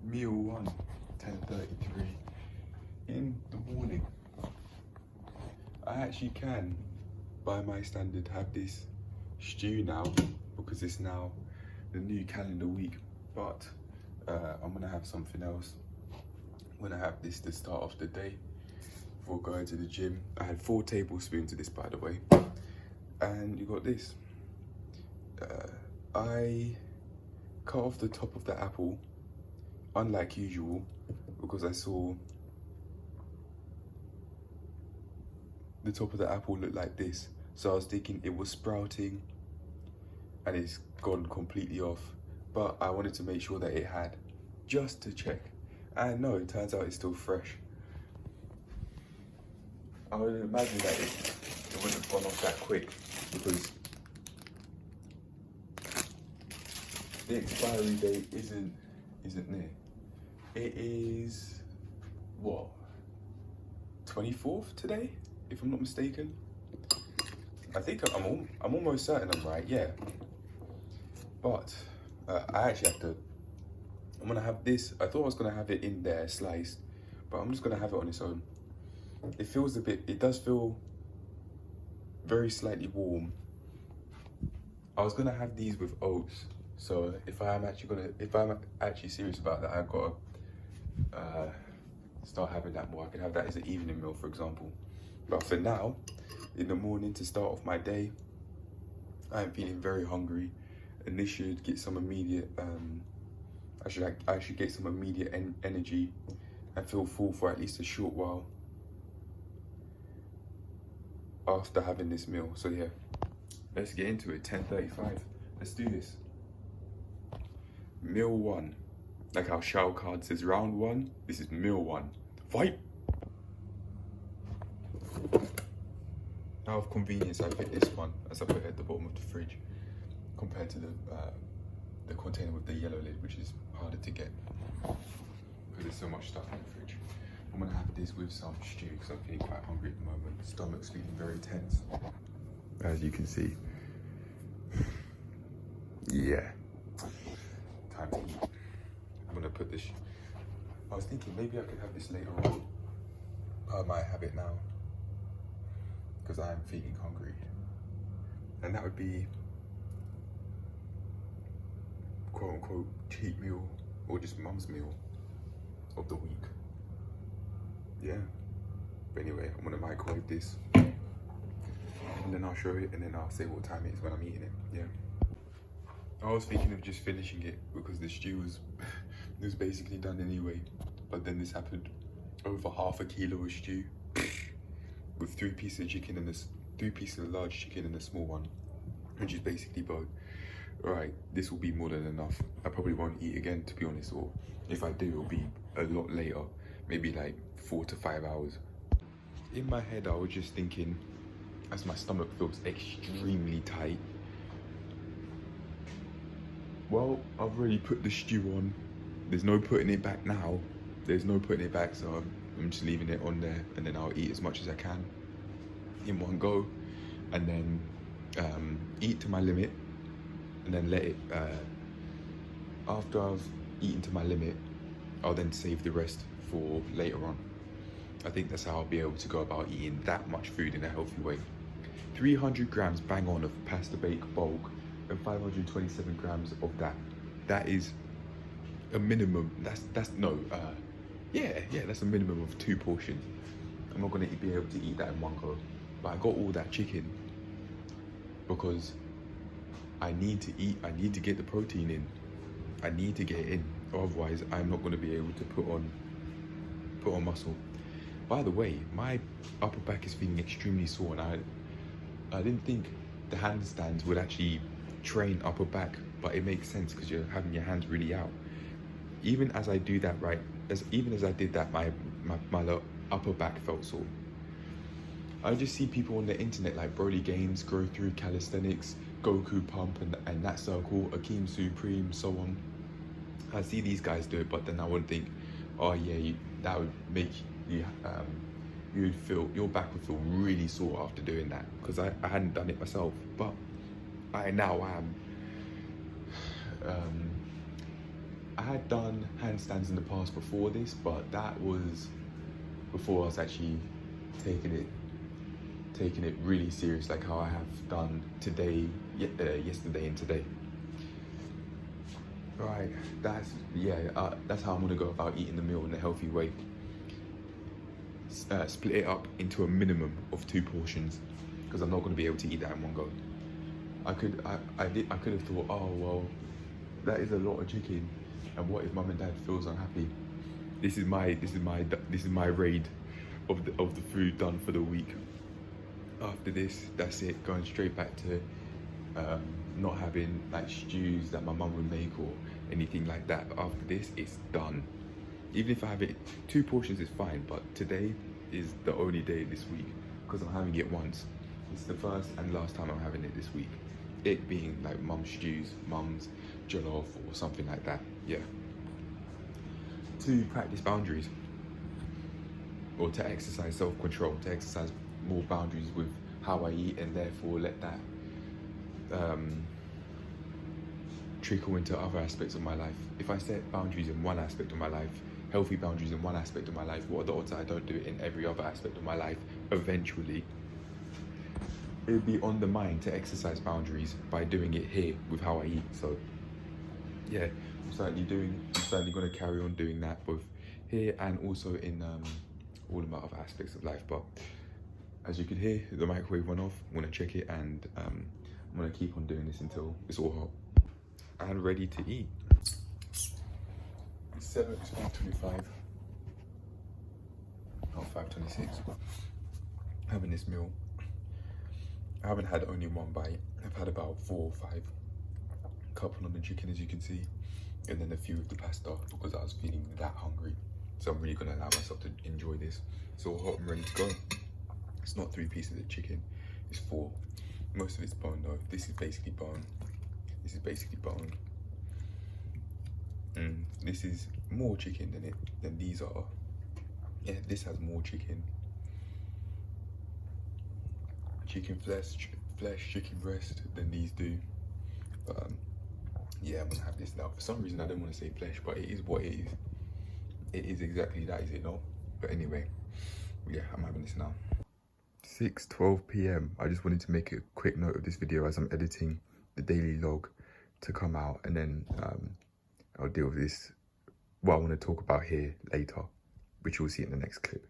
Meal one, 10:33 in the morning. I actually can, by my standard, have this stew now because it's now the new calendar week. But I'm gonna have something else. I'm gonna have this to start off the day before going to the gym. I had 4 tablespoons of this, by the way, and you got this. I cut off the top of the apple, unlike usual, because I saw the top of the apple look like this. So I was thinking it was sprouting and it's gone completely off. But I wanted to make sure that it had, just to check. And no, it turns out it's still fresh. I would imagine that it wouldn't have gone off that quick because the expiry date isn't near. It is, what, 24th today, if I'm not mistaken. I think I'm almost certain I'm right, yeah. But I actually have to, I'm gonna have this. I thought I was gonna have it in there sliced, but I'm just gonna have it on its own. It feels a bit, it does feel very slightly warm. I was gonna have these with oats. So if I'm actually serious about that, I've got to start having that more. I can have that as an evening meal, for example. But for now, in the morning to start off my day, I'm feeling very hungry, and this should get some immediate. I should get some immediate energy and feel full for at least a short while after having this meal. So yeah, let's get into it. 10:35. Let's do this. Meal one, like how Shao Kahn says round one, this is meal one. Fight! Out of convenience, I picked this one as I put it at the bottom of the fridge compared to the container with the yellow lid, which is harder to get because there's so much stuff in the fridge. I'm gonna have this with some stew because I'm feeling quite hungry at the moment. The stomach's feeling very tense, as you can see. Yeah. Time to eat. I'm gonna put this. I was thinking maybe I could have this later on. I might have it now because I am feeling hungry, and that would be quote unquote cheat meal or just mum's meal of the week. Yeah. But anyway, I'm gonna microwave this, and then I'll show it, and then I'll say what time it is when I'm eating it. Yeah. I was thinking of just finishing it because the stew was it was basically done anyway. But then this happened. Over half a kilo of stew with 3 pieces of chicken and 3 pieces of large chicken and a small one, which is basically both. Right, this will be more than enough. I probably won't eat again, to be honest, or if I do, it'll be a lot later, maybe like 4 to 5 hours. In my head, I was just thinking, as my stomach feels extremely tight, well, I've already put the stew on. There's no putting it back now. There's no putting it back, so I'm just leaving it on there, and then I'll eat as much as I can in one go, and then eat to my limit, and then let it, after I've eaten to my limit, I'll then save the rest for later on. I think that's how I'll be able to go about eating that much food in a healthy way. 300 grams bang on of pasta bake bulk, and 527 grams of that. That is a minimum. That's a minimum of 2 portions. I'm not gonna be able to eat that in one go, but I got all that chicken because I need to eat. I need to get the protein in. I need to get it in. Otherwise, I'm not gonna be able to put on muscle. By the way, my upper back is feeling extremely sore, and I didn't think the handstands would actually train upper back, but it makes sense because you're having your hands really out. Even as I do that, even as I did that, my upper back felt sore. I just see people on the internet like Broly Games, Grow Through Calisthenics, Goku Pump, and that circle, Akeem Supreme, so on. I see these guys do it, but then I would think, oh yeah, that would make you, your back would feel really sore after doing that, because I hadn't done it myself, but I now am. I had done handstands in the past before this, but that was before I was actually taking it really serious, like how I have done today, yesterday and today. Right, that's how I'm gonna go about eating the meal in a healthy way. Split it up into a minimum of 2 portions, because I'm not gonna be able to eat that in one go. I could have thought, oh well, that is a lot of chicken, and what if mum and dad feels unhappy? This is my raid of the food done for the week. After this, that's it, going straight back to not having like stews that my mum would make or anything like that. After this, it's done. Even if I have it 2 portions is fine, but today is the only day this week because I'm having it once. It's the first and last time I'm having it this week. It being like mum's stews, mum's jollof or something like that. Yeah. To practice boundaries, or to exercise self-control, to exercise more boundaries with how I eat, and therefore let that trickle into other aspects of my life. If I set boundaries in one aspect of my life, healthy boundaries in one aspect of my life, what are the odds that I don't do it in every other aspect of my life eventually? It would be on the mind to exercise boundaries by doing it here with how I eat. So yeah, I'm certainly going to carry on doing that both here and also in all of my other aspects of life. But as you can hear, the microwave went off. I'm going to check it, and I'm going to keep on doing this until it's all hot and ready to eat. It's 5:25, not 5:26. Having this meal. I haven't had only one bite. I've had about 4 or 5. A couple of the chicken, as you can see, and then a few of the pasta because I was feeling that hungry. So I'm really gonna allow myself to enjoy this. It's all hot and ready to go. It's not 3 pieces of chicken, it's 4. Most of it's bone though. This is basically bone. This is basically bone. This is more chicken than these are. Yeah, this has more chicken. Chicken flesh, chicken breast than these do. But yeah, I'm gonna have this now. For some reason I don't want to say flesh, but it is what it is. It is exactly that, is it not? But anyway, yeah, I'm having this now. 6:12 p.m. I just wanted to make a quick note of this video as I'm editing the daily log to come out, and then I'll deal with this, what I want to talk about here later, which you'll see in the next clip.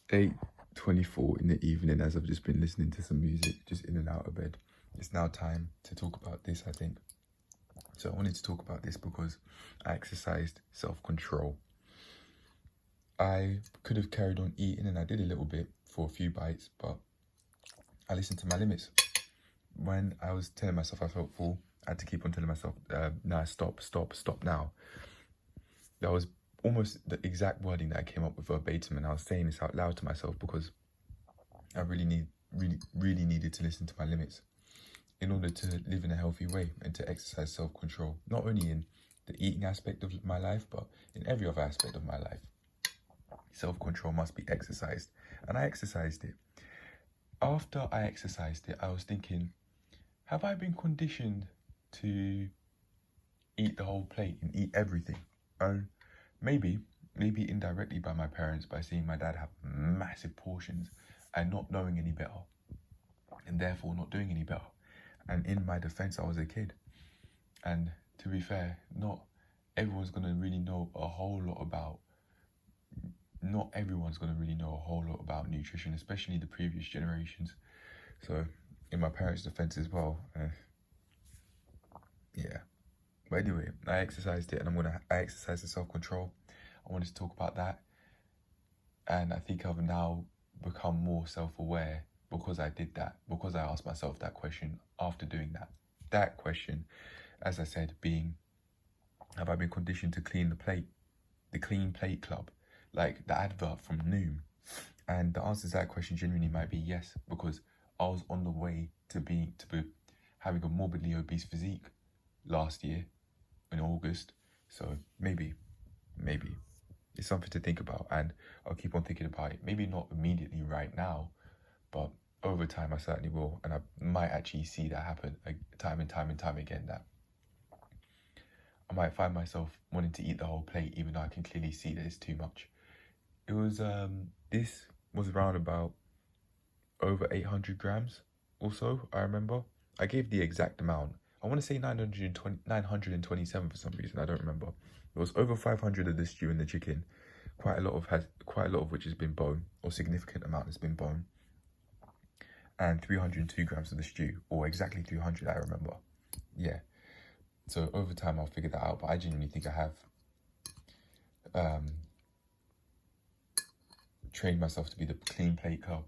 8:24 in the evening, as I've just been listening to some music, just in and out of bed. It's now time to talk about this, I think. So I wanted to talk about this because I exercised self-control. I could have carried on eating, and I did a little bit for a few bites, but I listened to my limits. When I was telling myself I felt full, I had to keep on telling myself, nah, stop now. That was almost the exact wording that I came up with verbatim, and I was saying this out loud to myself because I really needed to listen to my limits in order to live in a healthy way and to exercise self-control, not only in the eating aspect of my life, but in every other aspect of my life. Self-control must be exercised, and I exercised it. After I exercised it, I was thinking, have I been conditioned to eat the whole plate and eat everything? And maybe indirectly by my parents, by seeing my dad have massive portions and not knowing any better, and therefore not doing any better. And in my defense, I was a kid, and to be fair, not everyone's gonna really know a whole lot about nutrition, especially the previous generations. So in my parents' defense as well, yeah. But anyway, I exercised it, and I exercised the self-control. I wanted to talk about that, and I think I've now become more self-aware because I did that, because I asked myself that question after doing that. That question, as I said, being, have I been conditioned to clean the plate? The Clean Plate Club, like the advert from Noom. And the answer to that question genuinely might be yes, because I was on the way to having a morbidly obese physique last year in August. So maybe it's something to think about, and I'll keep on thinking about it. Maybe not immediately right now, but over time I certainly will, and I might actually see that happen time and time again, that I might find myself wanting to eat the whole plate, even though I can clearly see that it's too much. It was, this was around about over 800 grams or so, I remember. I gave the exact amount. I want to say 927 for some reason, I don't remember. It was over 500 of the stew and the chicken. Quite a lot of which has been bone, or significant amount has been bone. And 302 grams of the stew, or exactly 300, I remember. Yeah. So over time I'll figure that out, but I genuinely think I have trained myself to be the clean plate club.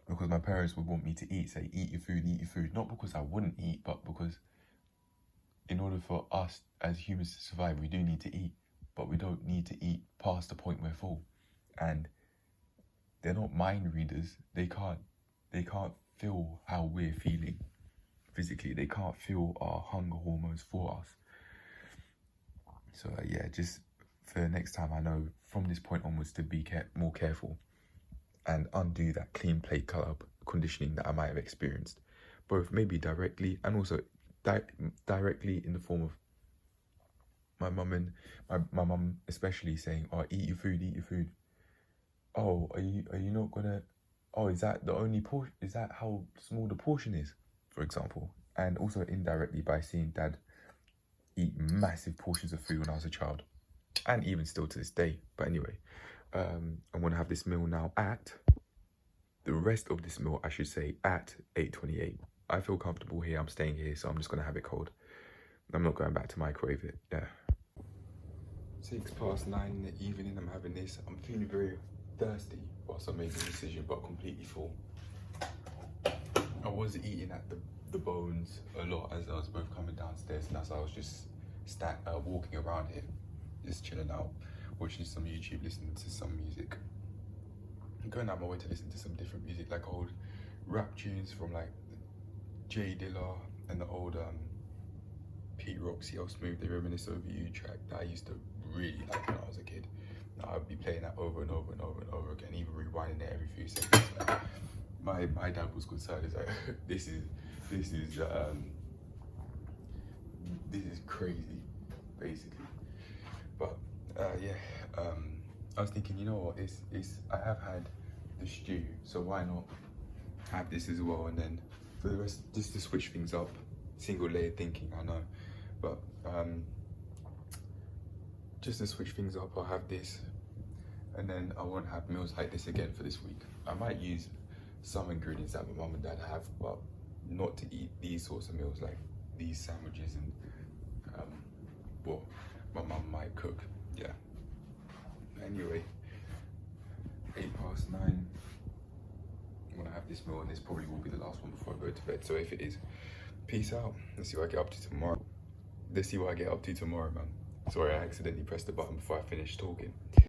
Because my parents would want me to say, eat your food. Not because I wouldn't eat, but because in order for us as humans to survive, we do need to eat. But we don't need to eat past the point we're full. And they're not mind readers. They can't feel how we're feeling physically. They can't feel our hunger hormones for us. So yeah, just for the next time, I know from this point onwards to be more careful and undo that clean plate club conditioning that I might have experienced, both maybe directly and also directly in the form of my mum and my mum especially saying, "Oh, eat your food. Oh, are you not gonna? Oh, is that the only portion? Is that how small the portion is?" For example, and also indirectly by seeing Dad eat massive portions of food when I was a child, and even still to this day. But anyway, I'm gonna have this meal now at the rest of this meal, I should say, at 8:28. I feel comfortable here. I'm staying here, so I'm just gonna have it cold. I'm not going back to microwave it. Yeah. 9:06 in the evening. I'm having this. I'm feeling very thirsty whilst I'm making a decision, but completely full. I was eating at the bones a lot as I was both coming downstairs, and as I was just walking around here, just chilling out, watching some YouTube, listening to some music. I'm going out my way to listen to some different music, like old rap tunes from like Jay Dilla and the old Pete Rock, See How Smooth They Reminisce Over You track that I used to really like when I was a kid. Now I'd be playing that over and over again, even rewinding it every few seconds. Like, my dad was concerned. He's like, this is crazy, basically. But yeah, I was thinking, you know what? I have had the stew, so why not have this as well? And then for the rest, just to switch things up, single layered thinking, I know, but just to switch things up, I'll have this, and then I won't have meals like this again for this week. I might use some ingredients that my mum and dad have, but not to eat these sorts of meals, like these sandwiches and what my mum might cook. Yeah. Anyway, 9:08. I'm gonna have this meal, and this probably will be the last one before I go to bed. So if it is, peace out. Let's see what I get up to tomorrow. Man. Sorry, I accidentally pressed the button before I finished talking.